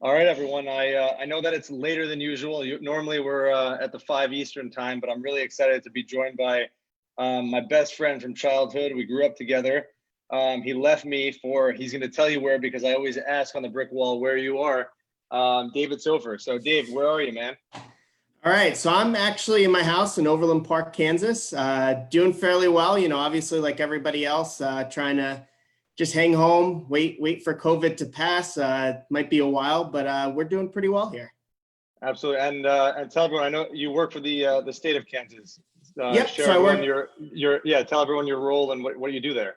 All right, everyone. I know that it's later than usual. Normally we're at the 5 Eastern time, but I'm really excited to be joined by my best friend from childhood. We grew up together. He left me for, he's going to tell you where, because I always ask on the brick wall where you are. David Soffer. So Dave, where are you, man? All right, so I'm actually in my house in Overland Park, Kansas, doing fairly well. Obviously, like everybody else, trying to just hang home, wait for COVID to pass. Might be a while, but we're doing pretty well here. Absolutely, and tell everyone. I know you work for the state of Kansas. Yep. Share So I everyone work. tell everyone your role and what you do there.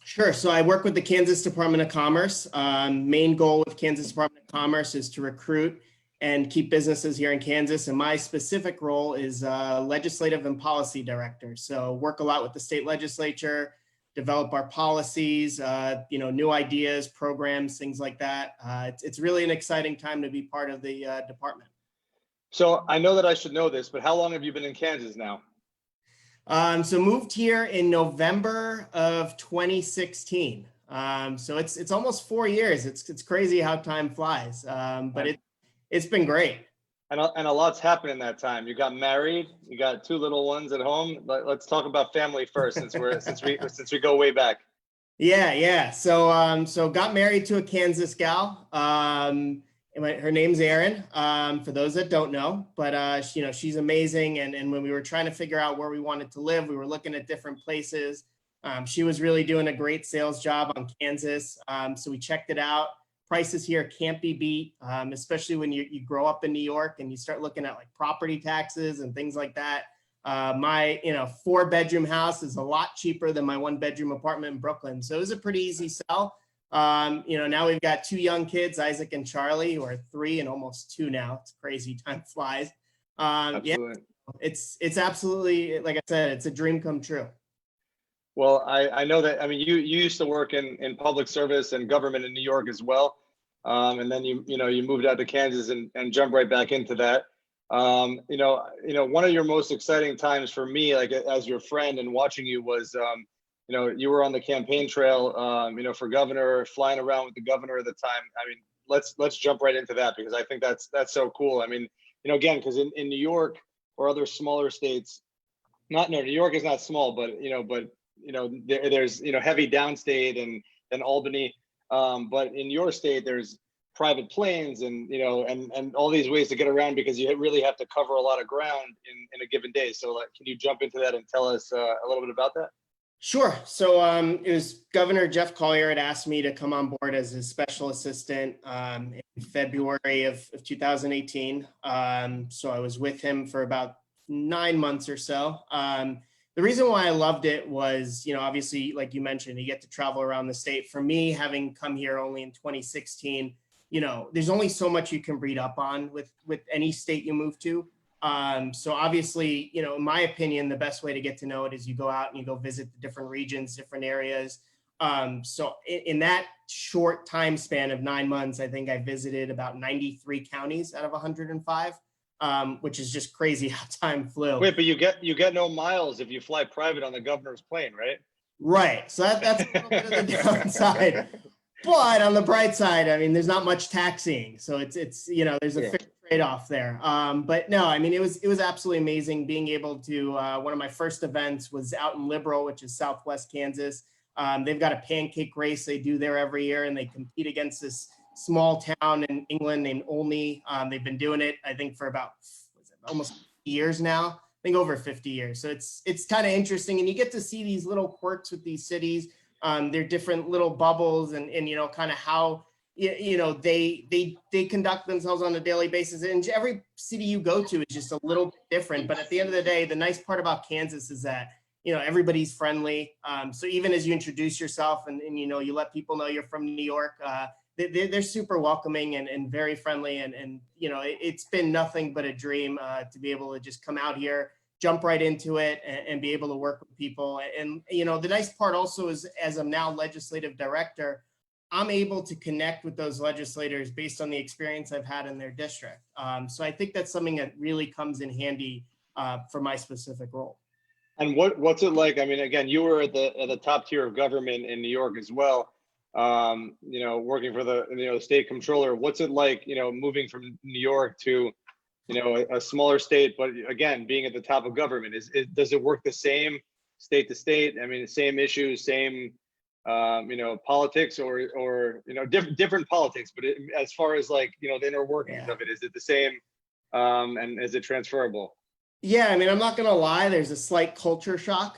Sure. So I work with the Kansas Department of Commerce. Main goal with Kansas Department of Commerce is to recruit and keep businesses here in Kansas. And my specific role is legislative and policy director. So work a lot with the state legislature, develop our policies, new ideas, programs, things like that. It's really an exciting time to be part of the department. So I know that I should know this, but how long have you been in Kansas now? So moved here in November of 2016. So it's almost 4 years. It's crazy how time flies, but it's been great. And a lot's happened in that time. You got married. You got 2 little ones at home. Let's talk about family first, since we go way back. Yeah. So got married to a Kansas gal. Her name's Erin. For those that don't know, but she's amazing. And when we were trying to figure out where we wanted to live, we were looking at different places. She was really doing a great sales job on Kansas. So we checked it out. Prices here can't be beat, especially when you grow up in New York and you start looking at like property taxes and things like that. My 4-bedroom house is a lot cheaper than my 1-bedroom apartment in Brooklyn. So it was a pretty easy sell. Now we've got 2 young kids, Isaac and Charlie, who are 3 and almost 2 now. It's crazy, time flies. Absolutely. Yeah, it's absolutely, like I said, it's a dream come true. Well, I know that. I mean, you used to work in public service and government in New York as well, and then you moved out to Kansas and jumped right back into that. One of your most exciting times for me, like as your friend and watching you, was you were on the campaign trail, for governor, flying around with the governor at the time. I mean, let's jump right into that, because I think that's so cool. I mean, again, because in New York or other smaller states, New York is not small, but there's heavy downstate and Albany, but in your state there's private planes and and all these ways to get around, because you really have to cover a lot of ground in a given day. So can you jump into that and tell us a little bit about that? Sure. So it was Governor Jeff Collier had asked me to come on board as his special assistant in February of 2018. So I was with him for about 9 months or so. The reason why I loved it was, obviously, like you mentioned, you get to travel around the state. For me, having come here only in 2016, there's only so much you can read up on with any state you move to. So obviously, in my opinion, the best way to get to know it is you go out and you go visit the different regions, different areas. So in that short time span of 9 months, I think I visited about 93 counties out of 105. Which is just crazy how time flew. Wait, but you get no miles if you fly private on the governor's plane, right? Right. So that's a little bit of the downside. But on the bright side, I mean, there's not much taxiing, so it's there's a fair trade-off there. But no, I mean, it was absolutely amazing being able to. One of my first events was out in Liberal, which is Southwest Kansas. They've got a pancake race they do there every year, and they compete against this small town in England named Olney. They've been doing it, I think, for about almost 50 years now. I think over 50 years. So it's kind of interesting, and you get to see these little quirks with these cities. They're different little bubbles, and kind of how they conduct themselves on a daily basis. And every city you go to is just a little bit different. But at the end of the day, the nice part about Kansas is that everybody's friendly. So even as you introduce yourself and you let people know you're from New York, they're super welcoming and very friendly. And it's been nothing but a dream to be able to just come out here, jump right into it, and be able to work with people. And the nice part also is, as I'm now legislative director, I'm able to connect with those legislators based on the experience I've had in their district. So I think that's something that really comes in handy for my specific role. And what's it like? I mean, again, you were at the top tier of government in New York as well. working for the, state controller. What's it like, moving from New York to, a smaller state, but again, being at the top of government? Does it work the same state to state? I mean, same issues, same, politics, or different politics, but as far as like, the inner workings of it, is it the same? And is it transferable? Yeah, I mean, I'm not gonna lie, there's a slight culture shock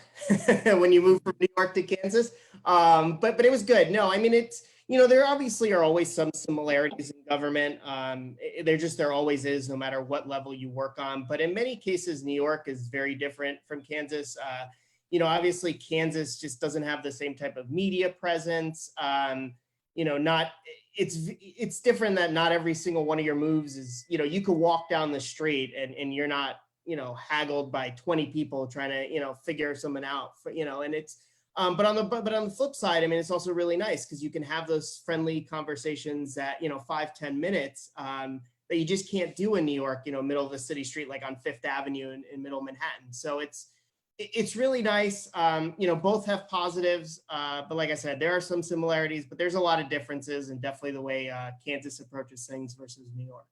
when you move from New York to Kansas. But it was good. No, I mean, it's, there obviously are always some similarities in government. There always is, no matter what level you work on. But in many cases, New York is very different from Kansas. Obviously Kansas just doesn't have the same type of media presence. Not it's different that not every single one of your moves is, you could walk down the street and you're not, haggled by 20 people trying to, figure something out, and it's, but on the flip side, I mean, it's also really nice because you can have those friendly conversations at, 5-10 minutes, that you just can't do in New York, middle of the city street, like on Fifth Avenue in middle Manhattan. So it's really nice. Both have positives, but like I said, there are some similarities, but there's a lot of differences, and definitely the way Kansas approaches things versus New York.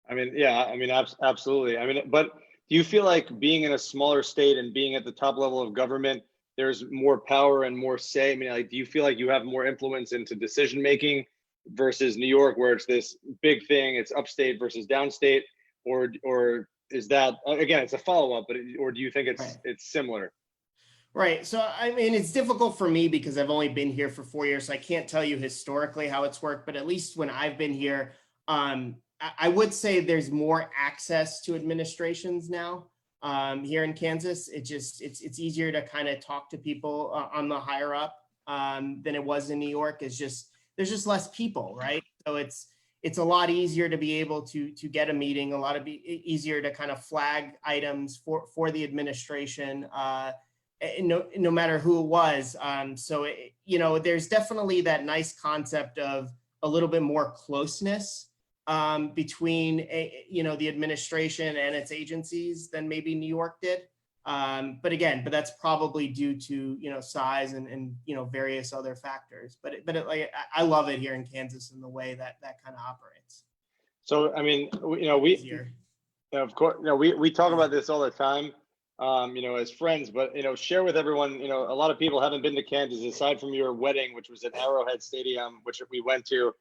I mean, yeah, I mean, absolutely. I mean, but do you feel like being in a smaller state and being at the top level of government, there's more power and more say? I mean, like, do you feel like you have more influence into decision making versus New York, where it's this big thing, it's upstate versus downstate, or is that, again, it's a follow-up, but or do you think it's similar? Right. So, I mean, it's difficult for me because I've only been here for 4 years, so I can't tell you historically how it's worked, but at least when I've been here, I would say there's more access to administrations now here in Kansas. It's easier to kind of talk to people on the higher up than it was in New York. There's just less people, right? So it's a lot easier to be able to get a meeting, easier to kind of flag items for the administration, no matter who it was. So there's definitely that nice concept of a little bit more closeness between the administration and its agencies than maybe New York did. But that's probably due to size and various other factors. But I love it here in Kansas in the way that kind of operates. So I mean, of course, we talk about this all the time, as friends. But share with everyone. A lot of people haven't been to Kansas aside from your wedding, which was at Arrowhead Stadium, which we went to,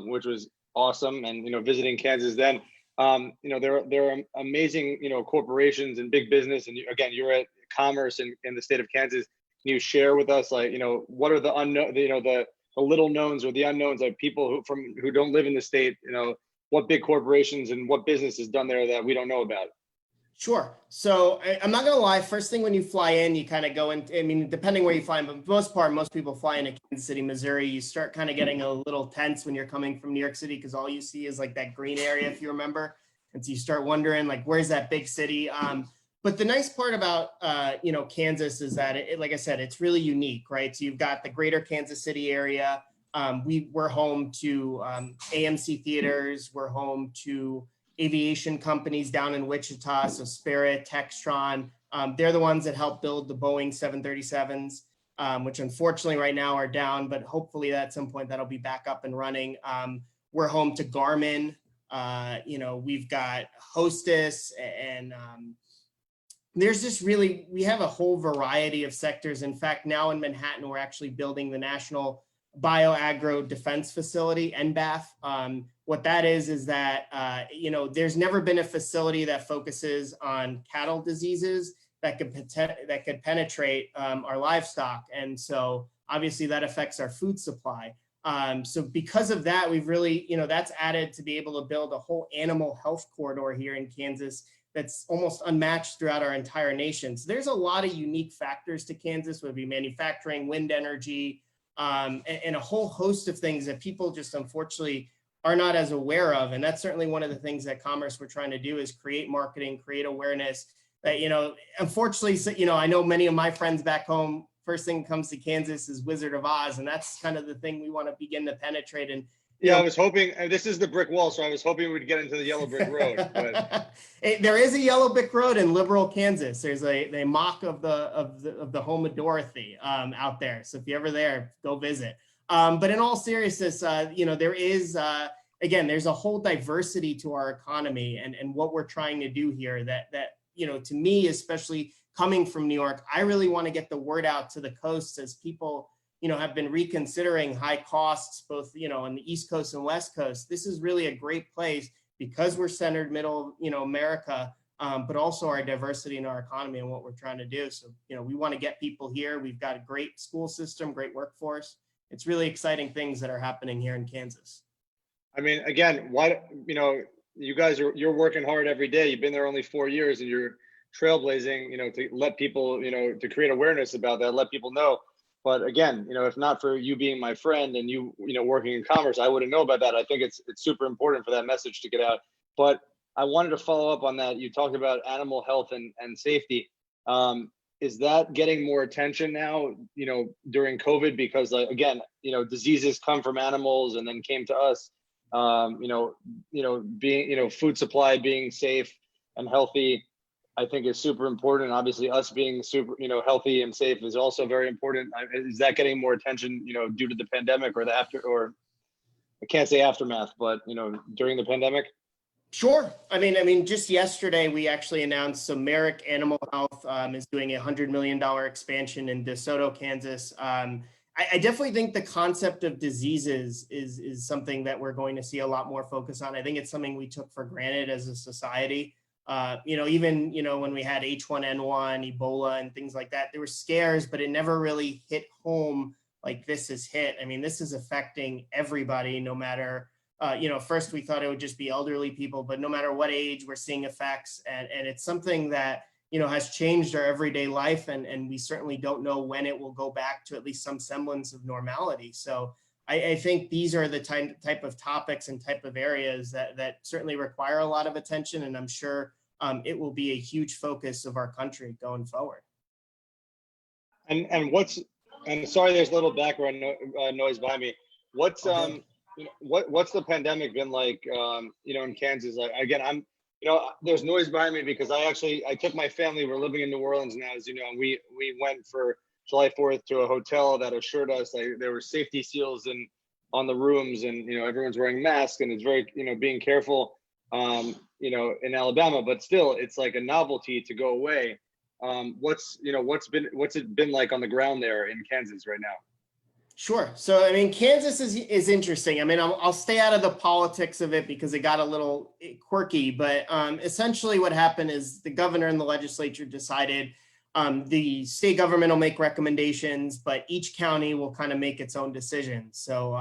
which was awesome. And visiting Kansas then, there are amazing corporations and big business, and again, you're at Commerce in the state of Kansas. Can you share with us, like, what are the unknown, the little knowns or the unknowns, like people who don't live in the state, what big corporations and what business is done there that we don't know about? Sure. So I'm not going to lie. First thing when you fly in, you kind of go in. I mean, depending where you fly in, but most people fly into Kansas City, Missouri. You start kind of getting a little tense when you're coming from New York City because all you see is like that green area, if you remember. And so you start wondering, like, where's that big city? But the nice part about Kansas is that like I said, it's really unique, right? So you've got the greater Kansas City area. We're home to AMC theaters. We're home to aviation companies down in Wichita, so Spirit, Textron. They're the ones that help build the Boeing 737s, which unfortunately right now are down, but hopefully at some point that'll be back up and running. We're home to Garmin. We've got Hostess, and there's just we have a whole variety of sectors. In fact, now in Manhattan, we're actually building the National Bioagro Defense Facility, NBAF. What that is that, there's never been a facility that focuses on cattle diseases that could penetrate our livestock. And so obviously that affects our food supply. So because of that, we've really, that's added to be able to build a whole animal health corridor here in Kansas that's almost unmatched throughout our entire nation. So there's a lot of unique factors to Kansas, whether it be manufacturing, wind energy, and a whole host of things that people just unfortunately are not as aware of. And that's certainly one of the things that Commerce we're trying to do is create marketing, create awareness that, unfortunately, I know many of my friends back home, first thing that comes to Kansas is Wizard of Oz. And that's kind of the thing we want to begin to penetrate. And I was hoping, this is the brick wall, so I was hoping we'd get into the yellow brick road. But there is a yellow brick road in Liberal, Kansas. There's a mock of the home of Dorothy out there. So if you're ever there, go visit. But in all seriousness, there is, again, there's a whole diversity to our economy and what we're trying to do here that, to me, especially coming from New York, I really want to get the word out to the coast as people, have been reconsidering high costs, both, on the East Coast and West Coast. This is really a great place because we're centered middle, America, but also our diversity in our economy and what we're trying to do. So, we want to get people here. We've got a great school system, great workforce. It's really exciting things that are happening here in Kansas. I mean, again, you guys you're working hard every day. You've been there only 4 years and you're trailblazing, to let people, to create awareness about that, let people know. But again, if not for you being my friend and you, working in commerce, I wouldn't know about that. I think it's super important for that message to get out. But I wanted to follow up on that. You talked about animal health and safety. Is that getting more attention now, during COVID? Because again, diseases come from animals and then came to us. Being, food supply being safe and healthy, I think is super important. Obviously us being super, healthy and safe is also very important. Is that getting more attention, due to the pandemic or I can't say aftermath, but, during the pandemic? Sure. I mean, just yesterday, we actually announced so Merrick Animal Health is doing a $100 million expansion in DeSoto, Kansas. I definitely think the concept of diseases is something that we're going to see a lot more focus on. I think it's something we took for granted as a society. Even, when we had H1N1, Ebola and things like that, there were scares, but it never really hit home like this has hit. I mean, this is affecting everybody, no matter, first we thought it would just be elderly people, but no matter what age, we're seeing effects. And it's something that, has changed our everyday life. And we certainly don't know when it will go back to at least some semblance of normality. So I think these are the type of topics and type of areas that certainly require a lot of attention. And I'm sure it will be a huge focus of our country going forward. And sorry, there's a little background noise behind me. What's the pandemic been like, in Kansas? Like, again, there's noise behind me because I took my family. We're living in New Orleans now, as you know, and we went for July 4th to a hotel that assured us there were safety seals on the rooms, and everyone's wearing masks, and it's very being careful in Alabama, but still it's like a novelty to go away. What's it been like on the ground there in Kansas right now? Sure. So, I mean, Kansas is interesting. I mean, I'll stay out of the politics of it because it got a little quirky, but essentially what happened is the governor and the legislature decided the state government will make recommendations, but each county will kind of make its own decisions. So,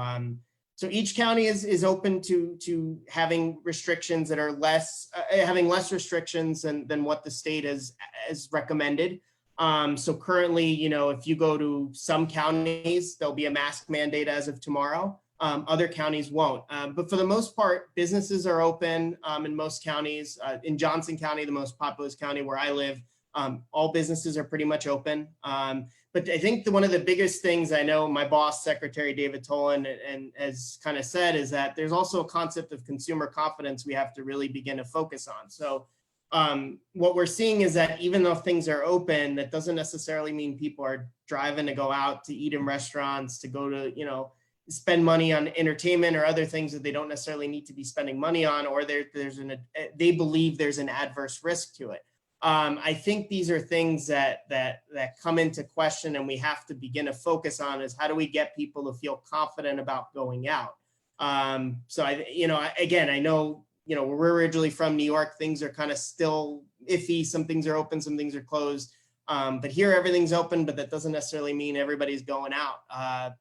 so each county is open to having restrictions that are having less restrictions than what the state has recommended. So currently, if you go to some counties, there'll be a mask mandate as of tomorrow. Other counties won't. But for the most part, businesses are open in most counties. In Johnson County, the most populous county where I live, all businesses are pretty much open. But I think one of the biggest things I know my boss, Secretary David Tolan, and has kind of said is that there's also a concept of consumer confidence we have to really begin to focus on. So what we're seeing is that even though things are open, that doesn't necessarily mean people are driving to go out to eat in restaurants, to go to, spend money on entertainment or other things that they don't necessarily need to be spending money on, or they believe there's an adverse risk to it. I think these are things that come into question, and we have to begin to focus on is how do we get people to feel confident about going out? So I know, we're originally from New York. Things are kind of still iffy. Some things are open, some things are closed. But here everything's open, but that doesn't necessarily mean everybody's going out.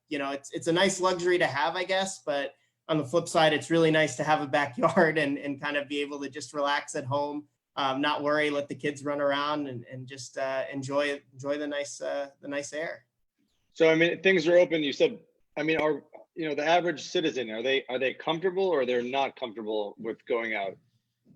It's a nice luxury to have, I guess. But on the flip side, it's really nice to have a backyard and kind of be able to just relax at home, not worry, let the kids run around and just enjoy the nice air. So, I mean, things are open. You said, I mean, the average citizen, are they comfortable or they're not comfortable with going out?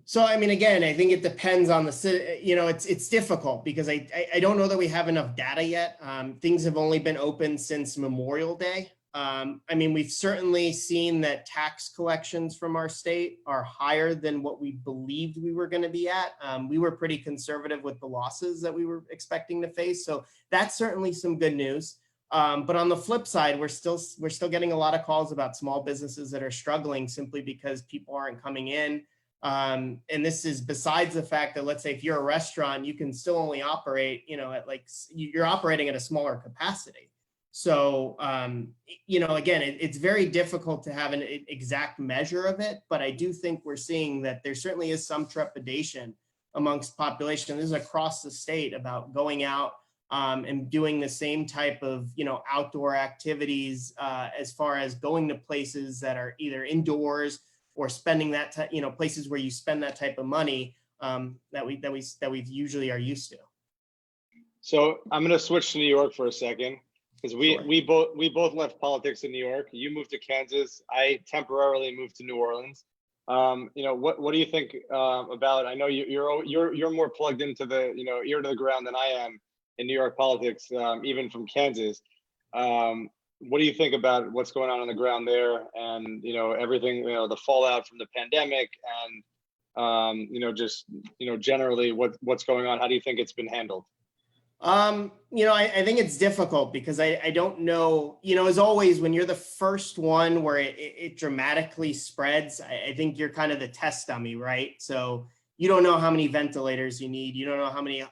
So, I mean, again, I think it depends on it's difficult because I don't know that we have enough data yet. Things have only been open since Memorial Day. I mean, we've certainly seen that tax collections from our state are higher than what we believed we were going to be at. We were pretty conservative with the losses that we were expecting to face. So that's certainly some good news. But on the flip side, we're still getting a lot of calls about small businesses that are struggling simply because people aren't coming in. And this is besides the fact that, let's say, if you're a restaurant, you can still only operate, at like, you're operating at a smaller capacity. So, again, it's very difficult to have an exact measure of it, but I do think we're seeing that there certainly is some trepidation amongst population. This is across the state about going out and doing the same type of, outdoor activities as far as going to places that are either indoors or spending that, places where you spend that type of money that we usually are used to. So I'm going to switch to New York for a second, because Sure. we both left politics in New York. You moved to Kansas. I temporarily moved to New Orleans. What do you think about? I know you're more plugged into the ear to the ground than I am in New York politics, even from Kansas. What do you think about what's going on the ground there, and everything, the fallout from the pandemic, and just generally what's going on? How do you think it's been handled? I think it's difficult because I don't know, as always, when you're the first one where it dramatically spreads, I think you're kind of the test dummy, right? So you don't know how many ventilators you need. You don't know how many,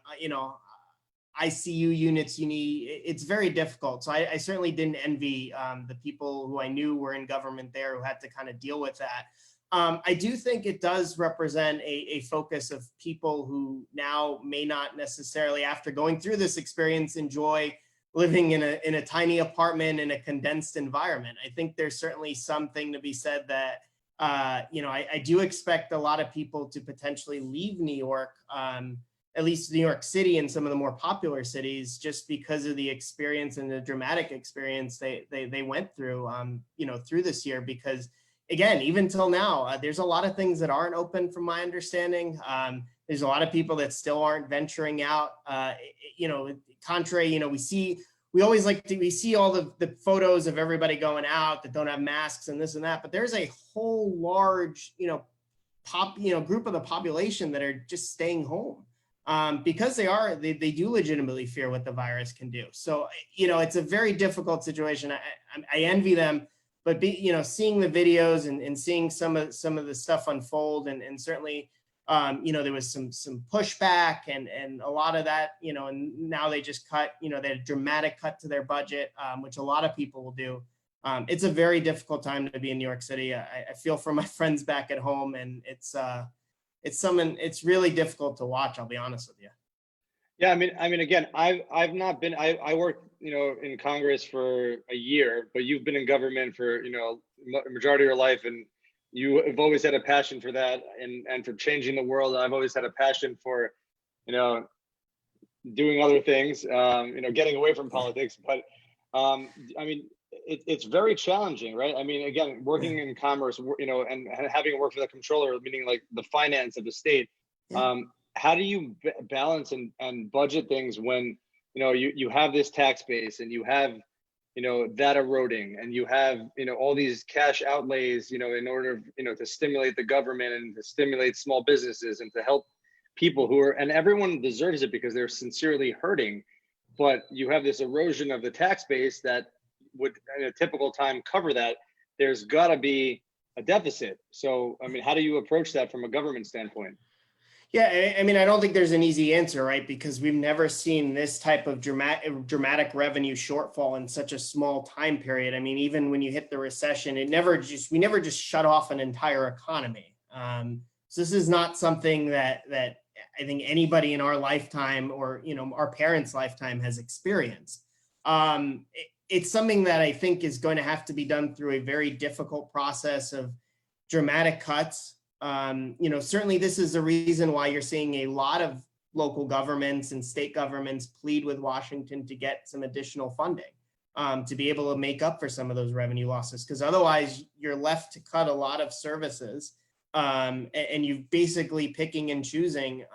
ICU units you need. It's very difficult. So I certainly didn't envy the people who I knew were in government there who had to kind of deal with that. I do think it does represent a focus of people who now may not necessarily, after going through this experience, enjoy living in a tiny apartment in a condensed environment. I think there's certainly something to be said that, I do expect a lot of people to potentially leave New York, at least New York City and some of the more popular cities, just because of the experience and the dramatic experience they went through, through this year. Because again, even till now, there's a lot of things that aren't open from my understanding. There's a lot of people that still aren't venturing out. Contrary, we see all the photos of everybody going out that don't have masks and this and that, but there's a whole large, group of the population that are just staying home. Because they do legitimately fear what the virus can do. So, it's a very difficult situation. I envy them, but seeing the videos and seeing some of the stuff unfold, and certainly, there was some pushback and a lot of that, and now they just cut, they had a dramatic cut to their budget, which a lot of people will do. It's a very difficult time to be in New York City. I feel for my friends back at home, and it's really difficult to watch. I'll be honest with you. Yeah, I mean, again, I've not been. I worked, in Congress for a year, but you've been in government for majority of your life, and you have always had a passion for that and for changing the world. I've always had a passion for, doing other things, getting away from politics. But it's very challenging, right? I mean, again, working in commerce, and having worked for the controller, meaning like the finance of the state. How do you balance and budget things when, you have this tax base and you have, that eroding, and you have, all these cash outlays, in order, to stimulate the government and to stimulate small businesses and to help people and everyone deserves it because they're sincerely hurting. But you have this erosion of the tax base that would, in a typical time, cover that. There's got to be a deficit. So, how do you approach that from a government standpoint? Yeah, I don't think there's an easy answer, right? Because we've never seen this type of dramatic revenue shortfall in such a small time period. Even when you hit the recession, we never just shut off an entire economy. So this is not something that I think anybody in our lifetime or our parents' lifetime has experienced. It's something that I think is going to have to be done through a very difficult process of dramatic cuts. Certainly this is the reason why you're seeing a lot of local governments and state governments plead with Washington to get some additional funding to be able to make up for some of those revenue losses, because otherwise you're left to cut a lot of services, and you're basically picking and choosing,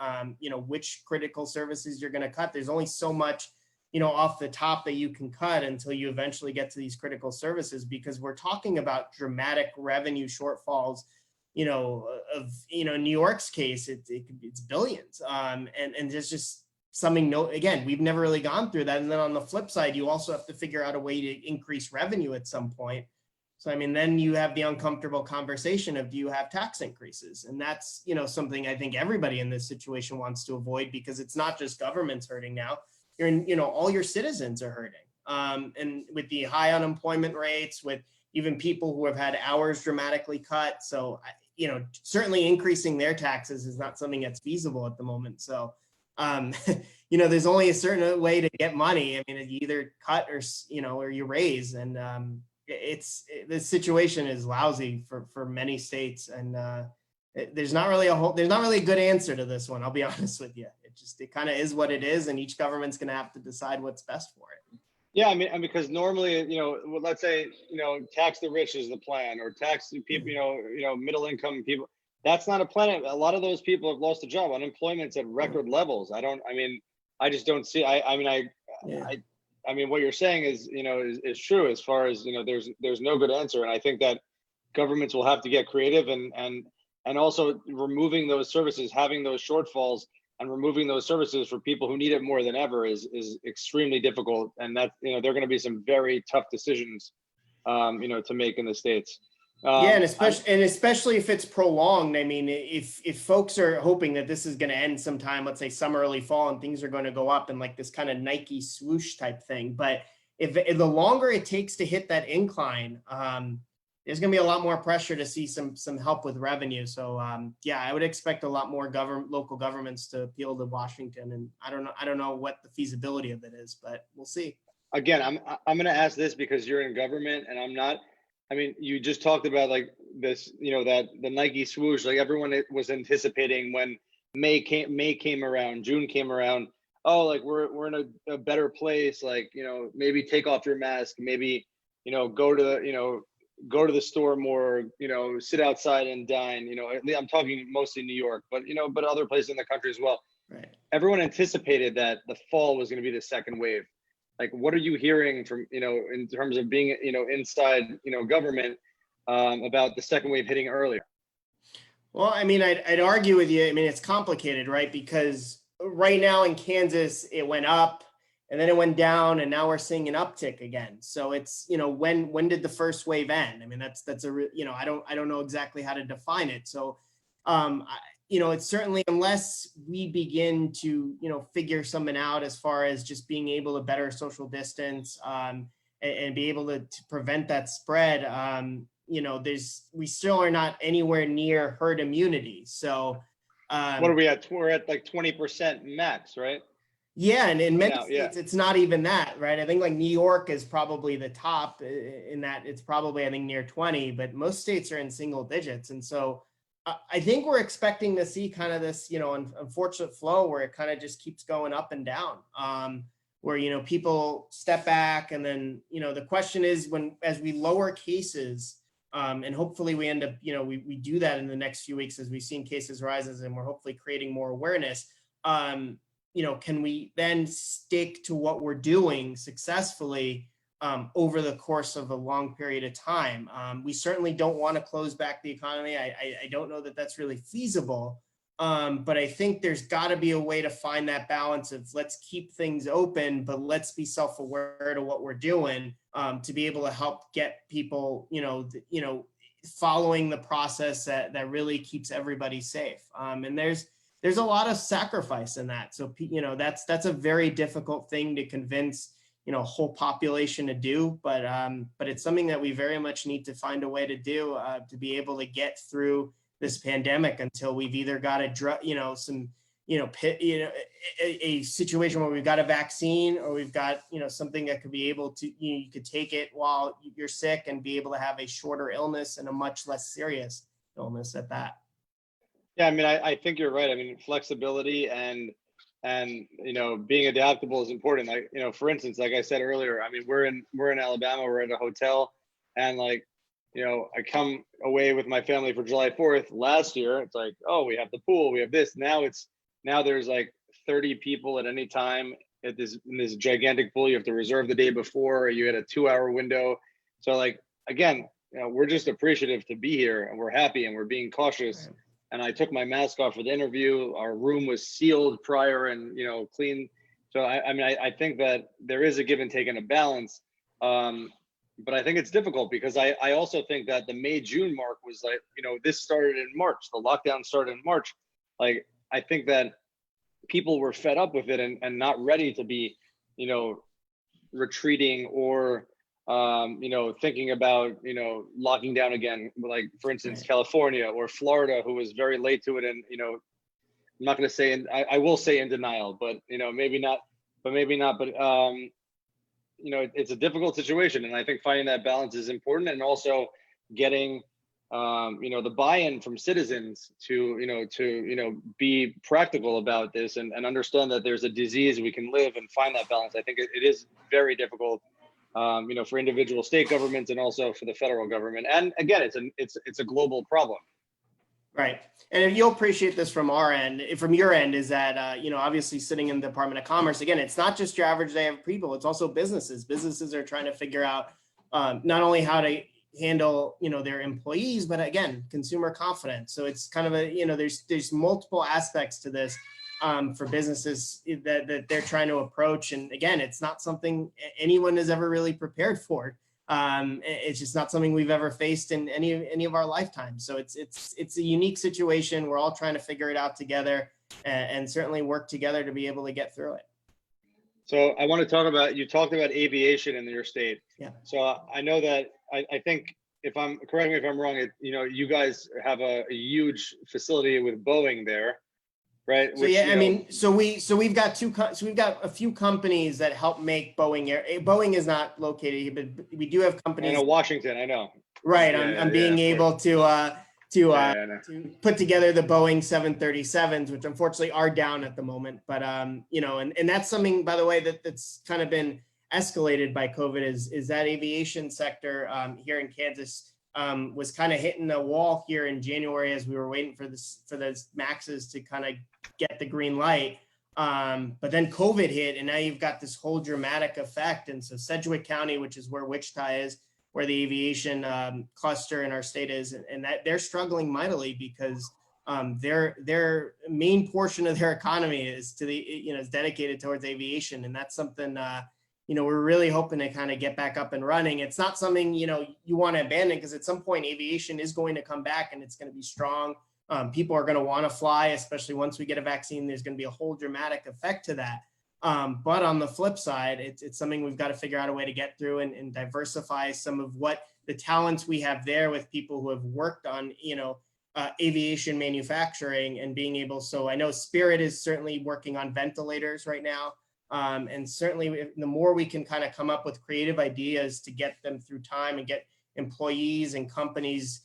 which critical services you're going to cut. There's only so much, off the top that you can cut until you eventually get to these critical services, because we're talking about dramatic revenue shortfalls. New York's case, it's billions, and there's just something, no, again, we've never really gone through that. And then on the flip side, you also have to figure out a way to increase revenue at some point. So, I mean, then you have the uncomfortable conversation of, do you have tax increases? And that's, something I think everybody in this situation wants to avoid, because it's not just government's hurting now. All your citizens are hurting. And with the high unemployment rates, with even people who have had hours dramatically cut. So, certainly increasing their taxes is not something that's feasible at the moment. So, there's only a certain way to get money. I mean, you either cut or you raise. And the situation is lousy for many states. And there's not really a good answer to this one. I'll be honest with you. It kind of is what it is. And each government's going to have to decide what's best for it. Yeah, I mean, because normally, let's say, tax the rich is the plan, or tax the people, middle income people. That's not a plan. A lot of those people have lost a job. Unemployment's at record levels. I just don't see. I mean, what you're saying is true as far as there's no good answer, and I think that governments will have to get creative and also removing those services, having those shortfalls, and removing those services for people who need it more than ever is extremely difficult. And that, there are going to be some very tough decisions, to make in the States. And especially if it's prolonged. I mean, if folks are hoping that this is going to end sometime, let's say summer, early fall, and things are going to go up in like this kind of Nike swoosh type thing. But if the longer it takes to hit that incline, there's going to be a lot more pressure to see some help with revenue. So I would expect a lot more local governments to appeal to Washington. And I don't know what the feasibility of it is, but we'll see. Again, I'm going to ask this because you're in government and I'm not. I mean, you just talked about like this, that the Nike swoosh, like everyone was anticipating when May came around, June came around. Oh, like we're in a better place. Like, maybe take off your mask, maybe, go to the store more, sit outside and dine, I'm talking mostly New York, but other places in the country as well. Right. Everyone anticipated that the fall was going to be the second wave. Like, what are you hearing from, in terms of being, inside, government, about the second wave hitting earlier? Well, I mean, I'd argue with you. I mean, it's complicated, right? Because right now in Kansas, it went up and then it went down, and now we're seeing an uptick again. So it's, when did the first wave end? I mean, that's I don't know exactly how to define it. So, it's certainly, unless we begin to, figure something out as far as just being able to better social distance, and be able to prevent that spread, we still are not anywhere near herd immunity. So what are we at? We're at like 20% max, right? Yeah, and in many states, it's not even that, right? I think like New York is probably the top in that. It's probably, I think, near 20, but most states are in single digits. And so I think we're expecting to see kind of this, unfortunate flow where it kind of just keeps going up and down, where, people step back. And then, the question is, as we lower cases, and hopefully we end up, we do that in the next few weeks as we've seen cases rises and we're hopefully creating more awareness. Can we then stick to what we're doing successfully over the course of a long period of time? We certainly don't want to close back the economy. I don't know that that's really feasible, but I think there's got to be a way to find that balance of let's keep things open, but let's be self-aware to what we're doing, to be able to help get people, following the process that really keeps everybody safe. And there's a lot of sacrifice in that. So, that's a very difficult thing to convince, a whole population to do, but it's something that we very much need to find a way to do, to be able to get through this pandemic until we've either got a situation where we've got a vaccine, or we've got, something that could be able to, you could take it while you're sick and be able to have a shorter illness and a much less serious illness at that. Yeah, I mean, I think you're right. I mean, flexibility and being adaptable is important. Like, for instance, like I said earlier, I mean, we're in Alabama, we're at a hotel, and like, I come away with my family for July 4th last year. It's like, oh, we have the pool, we have this. Now there's like 30 people at any time in this gigantic pool. You have to reserve the day before, or you had a 2-hour window. So like, again, we're just appreciative to be here, and we're happy, and we're being cautious. and I took my mask off for the interview. Our room was sealed prior and, clean. So I think that there is a give and take and a balance. But I think it's difficult because I also think that the May-June mark was like, this started in March. The lockdown started in March. Like, I think that people were fed up with it and not ready to be, retreating or, thinking about, locking down again. Like, for instance, Right. California or Florida, who was very late to it. And, I'm not going to say, I will say in denial, but, maybe not. But it's a difficult situation, and I think finding that balance is important, and also getting the buy-in from citizens to be practical about this and understand that there's a disease, we can live and find that balance. I think it is very difficult for individual state governments and also for the federal government. And again, it's a global problem. Right. And you'll appreciate this from our end, from your end, is that, obviously sitting in the Department of Commerce, again, it's not just your average day of people, it's also businesses. Businesses are trying to figure out not only how to handle, their employees, but again, consumer confidence. So it's kind of there's multiple aspects to this for businesses that they're trying to approach. And again, it's not something anyone has ever really prepared for. It's just not something we've ever faced in any of our lifetimes. So it's a unique situation. We're all trying to figure it out together and certainly work together to be able to get through it. So I want to talk about, you talked about aviation in your state. Yeah. So I know that I think, correct me if I'm wrong, you guys have a huge facility with Boeing there, right? So we've got we've got a few companies that help make Boeing. Boeing is not located here, but we do have companies. I know Washington, I know. Right, I'm being able to put together the Boeing 737s, which unfortunately are down at the moment. But and that's something, by the way, that's kind of been escalated by COVID. Is that aviation sector here in Kansas was kind of hitting a wall here in January as we were waiting for those Maxes to kind of get the green light. But then COVID hit, and now you've got this whole dramatic effect. And so Sedgwick County, which is where Wichita is, where the aviation cluster in our state is, and that they're struggling mightily because their main portion of their economy is is dedicated towards aviation, and that's something we're really hoping to kind of get back up and running. It's not something you want to abandon, because at some point aviation is going to come back and it's going to be strong. People are going to want to fly, especially once we get a vaccine. There's going to be a whole dramatic effect to that. But on the flip side, it's something we've got to figure out a way to get through and diversify some of what the talents we have there with people who have worked on, aviation manufacturing and being able. So I know Spirit is certainly working on ventilators right now. And certainly the more we can kind of come up with creative ideas to get them through time and get employees and companies,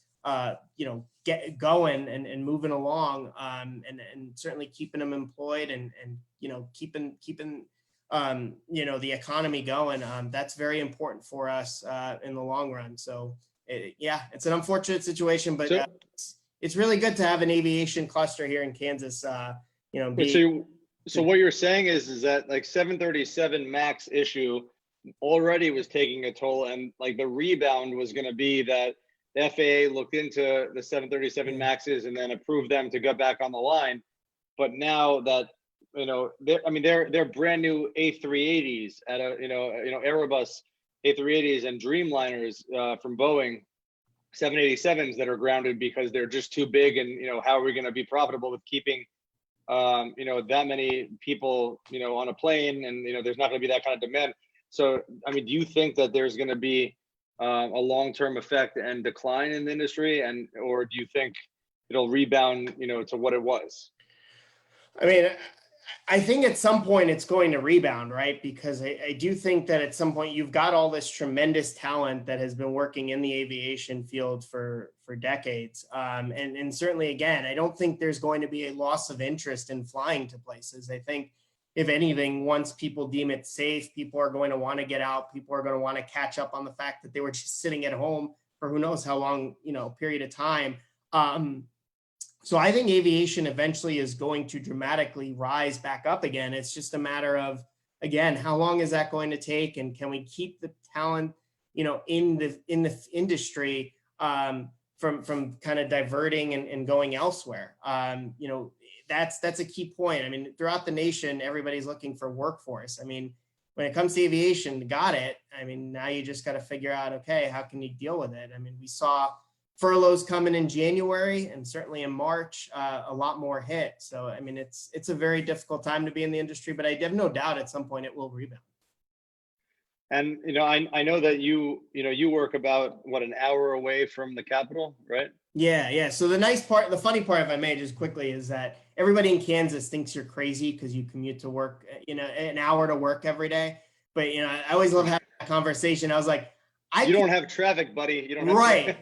get going and moving along, and certainly keeping them employed and keeping the economy going. That's very important for us in the long run. So it's an unfortunate situation, but it's really good to have an aviation cluster here in Kansas. So what you're saying is that like 737 MAX issue already was taking a toll, and like the rebound was going to be that the FAA looked into the 737 MAXs and then approved them to go back on the line. But now that they're brand new A380s at Airbus A380s and Dreamliners from Boeing 787s that are grounded because they're just too big, and how are we going to be profitable with keeping that many people on a plane, and there's not going to be that kind of demand. So do you think that there's going to be a long-term effect and decline in the industry, or do you think it'll rebound to what it was? I think at some point it's going to rebound, right? Because I do think that at some point you've got all this tremendous talent that has been working in the aviation field for decades. And certainly, again, I don't think there's going to be a loss of interest in flying to places. I think, if anything, once people deem it safe, people are going to want to get out. People are going to want to catch up on the fact that they were just sitting at home for who knows how long, period of time. So I think aviation eventually is going to dramatically rise back up again. It's just a matter of, again, how long is that going to take, and can we keep the talent, in the industry from kind of diverting and going elsewhere. You know, that's a key point. I mean, throughout the nation, everybody's looking for workforce. I mean, when it comes to aviation, got it. I mean, now you just got to figure out, okay, how can you deal with it? I mean, we saw furloughs coming in January and certainly in March, a lot more hit. So, I mean, it's a very difficult time to be in the industry, but I have no doubt at some point it will rebound. And, you know, I know that you work about what, an hour away from the Capitol, right? Yeah. So the funny part, if I may, just quickly, is that everybody in Kansas thinks you're crazy because you commute to work, you know, an hour to work every day. But, you know, I always love having that conversation. I was like, you don't have traffic, buddy. You don't have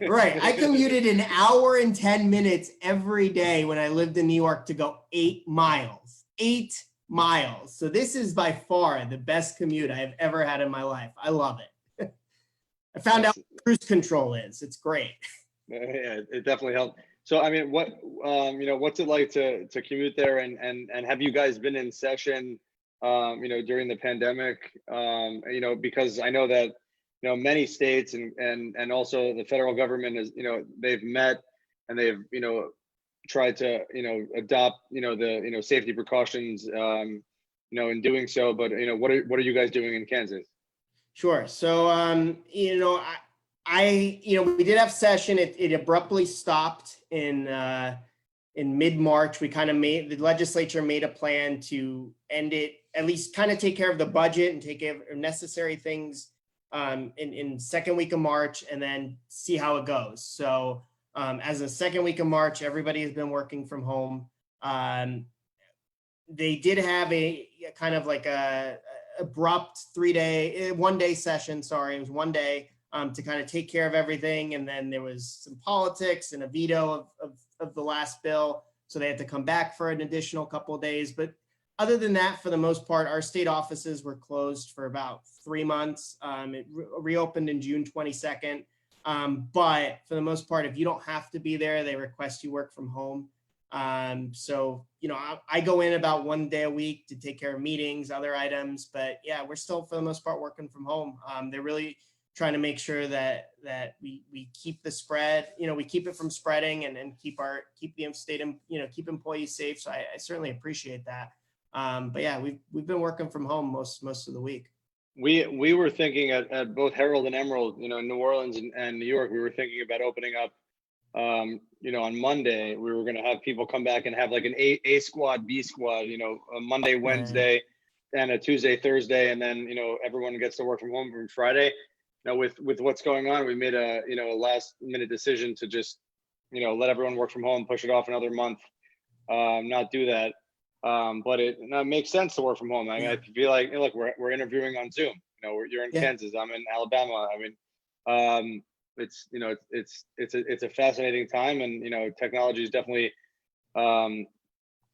right. I commuted an hour and 10 minutes every day when I lived in New York to go 8 miles. 8 miles. So this is by far the best commute I have ever had in my life. I love it. I found out what cruise control is. It's great. Yeah, it definitely helped. So, I mean, what, you know, what's it like to commute there, and have you guys been in session, you know, during the pandemic? You know, because I know that, you know, many states and also the federal government is, you know, they've met and they've, you know, tried to, you know, adopt, you know, the, you know, safety precautions, you know, in doing so. But, you know, what are you guys doing in Kansas? Sure. So, you know, you know, we did have session. It abruptly stopped in mid-March. We kind of the legislature made a plan to end it, at least kind of take care of the budget and take care of necessary things in second week of March, and then see how it goes. So as the second week of March, everybody has been working from home. They did have a kind of like a abrupt 1 day session. Sorry, it was 1 day to kind of take care of everything. And then there was some politics and a veto of the last bill. So they had to come back for an additional couple of days. But other than that, for the most part, our state offices were closed for about 3 months. It reopened in June 22nd. But for the most part, if you don't have to be there, they request you work from home. So, you know, I go in about 1 day a week to take care of meetings, other items, but yeah, we're still for the most part working from home. They're really trying to make sure that we keep the spread, you know, we keep it from spreading and keep the state, you know, keep employees safe. So I certainly appreciate that. But yeah, we've been working from home most of the week. We were thinking at both Herald and Emerald, you know, in New Orleans and New York, we were thinking about opening up, you know, on Monday. We were going to have people come back and have like an A squad, B squad, you know, a Monday, Wednesday, and a Tuesday, Thursday, and then, you know, everyone gets to work from home from Friday. Now with what's going on, we made a last minute decision to just, you know, let everyone work from home, push it off another month, not do that. But it makes sense to work from home. I mean, I feel like, look, we're interviewing on Zoom. You know, you're in Kansas, I'm in Alabama. I mean, it's, you know, it's a fascinating time, and, you know, technology is definitely, you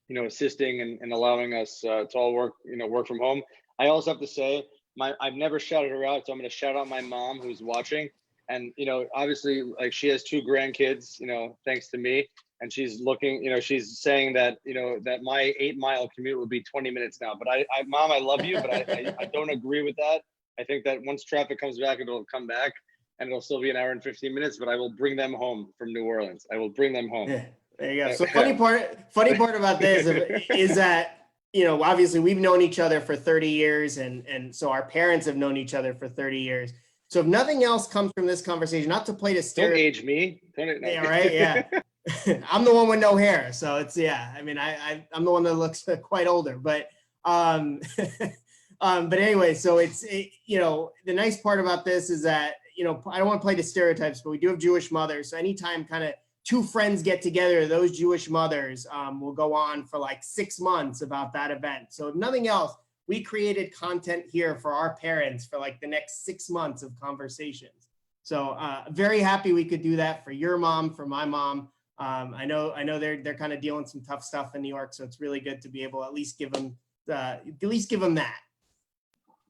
know, assisting and allowing us to all work from home. I also have to say, I've never shouted her out, so I'm going to shout out my mom who's watching. And, you know, obviously, like, she has 2 grandkids, you know, thanks to me. And she's looking, you know, she's saying that, you know, that my 8-mile commute will be 20 minutes now. But Mom, I love you, but I don't agree with that. I think that once traffic comes back, it'll come back and it'll still be an hour and 15 minutes, but I will bring them home from New Orleans. I will bring them home. Yeah, there you go. So funny part about this is that, you know, obviously we've known each other for 30 years and so our parents have known each other for 30 years. So if nothing else comes from this conversation, not to play to Don't age me. Yeah, right. Yeah. I'm the one with no hair. So it's, yeah, I mean, I'm the one that looks quite older, but anyway, so you know, the nice part about this is that, you know, I don't want to play to stereotypes, but we do have Jewish mothers. So anytime kind of 2 friends get together, those Jewish mothers will go on for like 6 months about that event. So if nothing else, we created content here for our parents for like the next 6 months of conversations. So very happy we could do that for your mom, for my mom. I know they're kind of dealing some tough stuff in New York, so it's really good to be able to at least give them that.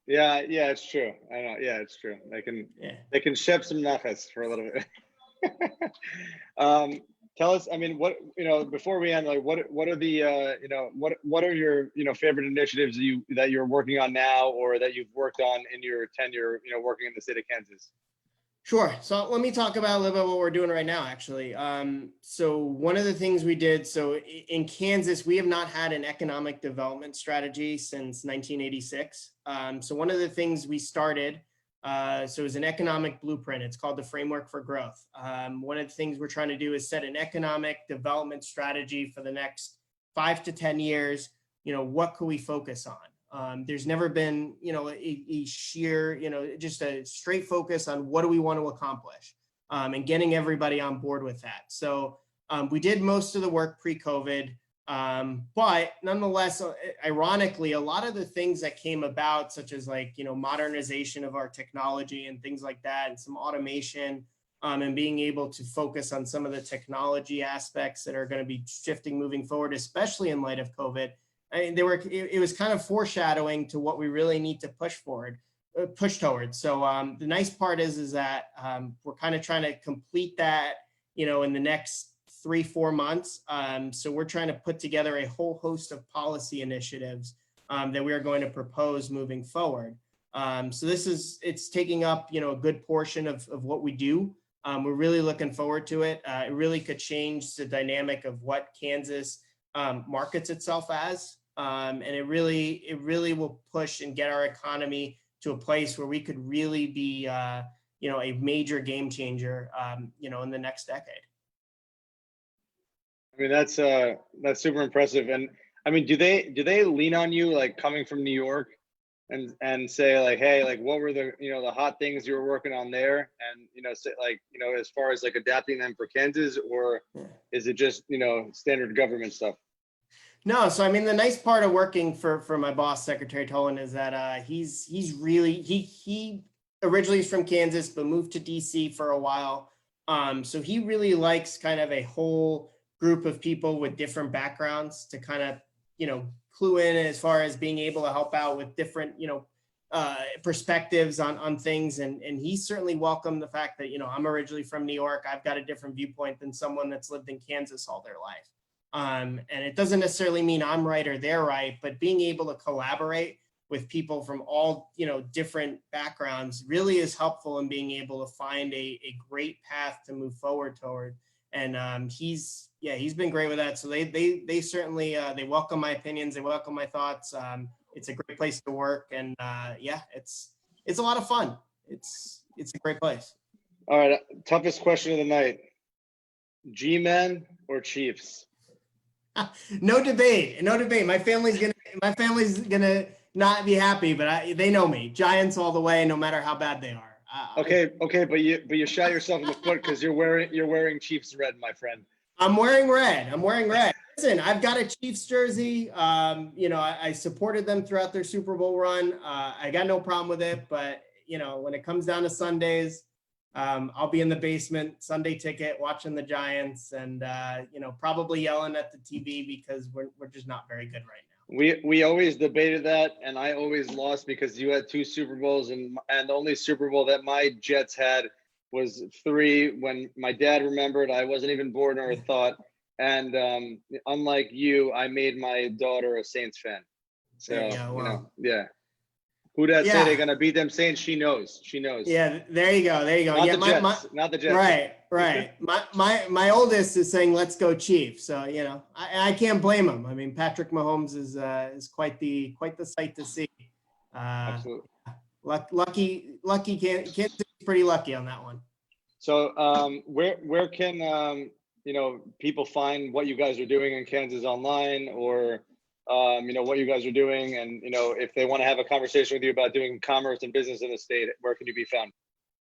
Yeah, it's true. I know. Yeah, it's true. They can ship some nachas for a little bit. Tell us, I mean, what, you know, before we end, like, what are the, you know, what are your, you know, favorite initiatives that you're working on now, or that you've worked on in your tenure, you know, working in the state of Kansas? Sure. So let me talk about a little bit what we're doing right now, actually. So one of the things we did, so in Kansas, we have not had an economic development strategy since 1986. So one of the things we started, so it was an economic blueprint. It's called the Framework for Growth. One of the things we're trying to do is set an economic development strategy for the next 5 to 10 years. What could we focus on? There's never been, a sheer, just a straight focus on what do we want to accomplish, and getting everybody on board with that. So we did most of the work pre-COVID, but nonetheless, ironically, a lot of the things that came about, such as modernization of our technology and things like that, and some automation, and being able to focus on some of the technology aspects that are going to be shifting moving forward, especially in light of COVID. It was kind of foreshadowing to what we really need to push towards. So the nice part is that we're kind of trying to complete that, in the next 3-4 months. So we're trying to put together a whole host of policy initiatives that we are going to propose moving forward. So it's taking up, a good portion of what we do. We're really looking forward to it. It really could change the dynamic of what Kansas markets itself as. And it really will push and get our economy to a place where we could really be, a major game changer, in the next decade. I mean, that's super impressive. And I mean, do they lean on you, like coming from New York, and say like, hey, like what were the the hot things you were working on there, and say like as far as like adapting them for Kansas, or is it just standard government stuff? No, so I mean, the nice part of working for my boss, Secretary Tolan, is that he's really he originally is from Kansas but moved to DC for a while. So he really likes kind of a whole group of people with different backgrounds to kind of clue in as far as being able to help out with different perspectives on things, and he certainly welcomed the fact that I'm originally from New York. I've got a different viewpoint than someone that's lived in Kansas all their life. And it doesn't necessarily mean I'm right or they're right, but being able to collaborate with people from all, different backgrounds really is helpful in being able to find a great path to move forward toward. And he's been great with that. So they certainly, they welcome my opinions. They welcome my thoughts. It's a great place to work. And it's a lot of fun. It's a great place. All right. Toughest question of the night. G-Men or Chiefs? No debate. My family's gonna not be happy, but they know me. Giants all the way, no matter how bad they are. Okay, but you shot yourself in the foot because you're wearing Chiefs red, my friend. I'm wearing red. Listen, I've got a Chiefs jersey. I supported them throughout their Super Bowl run. I got no problem with it, but when it comes down to Sundays, I'll be in the basement, Sunday ticket, watching the Giants, and probably yelling at the TV because we're just not very good right now. We always debated that, and I always lost because you had 2 Super Bowls, and the only Super Bowl that my Jets had was 3 when my dad remembered. I wasn't even born or a thought. And unlike you, I made my daughter a Saints fan. So yeah. Who that say they're gonna beat them Saints? She knows. Yeah, there you go. Not the Jets. Right. My oldest is saying, "Let's go Chiefs." So I can't blame him. I mean, Patrick Mahomes is quite the sight to see. Absolutely. Lucky Kansas City's pretty lucky on that one. So where can people find what you guys are doing in Kansas online, or what you guys are doing, and if they want to have a conversation with you about doing commerce and business in the state, where can you be found?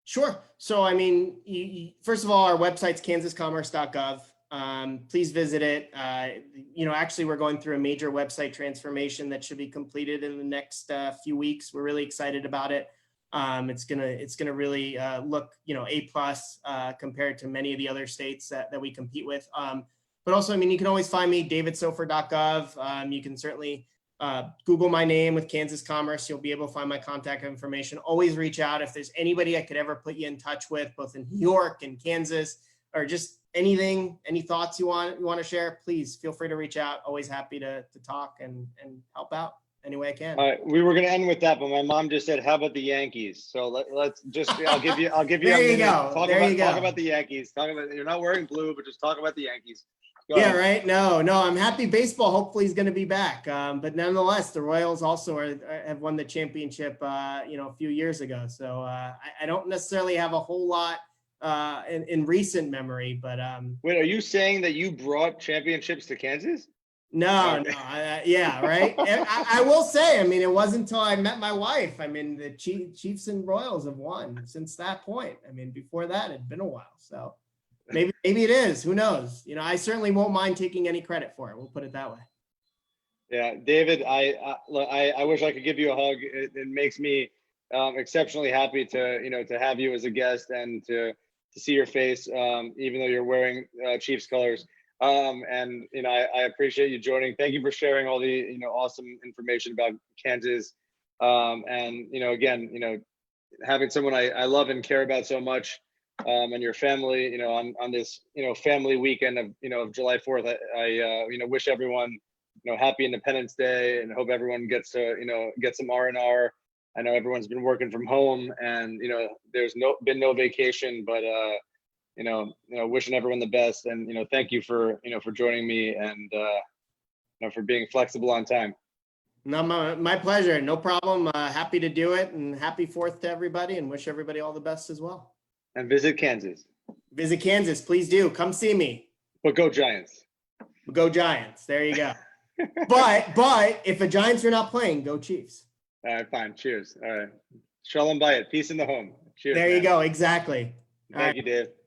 Sure. So I mean, first of all, our website's kansascommerce.gov. Please visit it. Actually, we're going through a major website transformation that should be completed in the next few weeks. We're really excited about it. It's gonna really look A+ compared to many of the other states that we compete with. But also, I mean, you can always find me, davidsoffer.gov. You can certainly Google my name with Kansas Commerce. You'll be able to find my contact information. Always reach out if there's anybody I could ever put you in touch with, both in New York and Kansas, or just anything, any thoughts you want to share. Please feel free to reach out. Always happy to talk and help out. any way I can. All right, we were going to end with that, but my mom just said, "How about the Yankees?" So let's just. I'll give you There a you minute. go. Talk about the Yankees. Talk about, you're not wearing blue, but just talk about the Yankees. Go Yeah, ahead. right. No, I'm happy baseball hopefully is going to be back. But nonetheless, the Royals also have won the championship, a few years ago. So I don't necessarily have a whole lot in recent memory, but Wait, are you saying that you brought championships to Kansas? no, yeah, right. And I will say, I mean, it wasn't until I met my wife. I mean, the Chiefs and Royals have won since that point. I mean, before that, it'd been a while. So maybe it is. Who knows? I certainly won't mind taking any credit for it. We'll put it that way. Yeah, David, I wish I could give you a hug. It makes me exceptionally happy to have you as a guest and to see your face, even though you're wearing Chiefs colors. I appreciate you joining. Thank you for sharing all the awesome information about Kansas. Again, having someone I love and care about so much, and your family, on this family weekend of July 4th. I wish everyone happy Independence Day, and hope everyone gets to get some R&R. I know everyone's been working from home, and there's been no vacation, but wishing everyone the best, and thank you for for joining me, and for being flexible on time. No, my pleasure. No problem. Happy to do it, and happy 4th to everybody, and wish everybody all the best as well. And visit Kansas. Visit Kansas, please do. Come see me. But go Giants. Go Giants. There you go. but if the Giants are not playing, go Chiefs. All right, fine. Cheers. All right. Shalom bayit. Peace in the home. Cheers. There you go. Exactly. Thank you, Dave.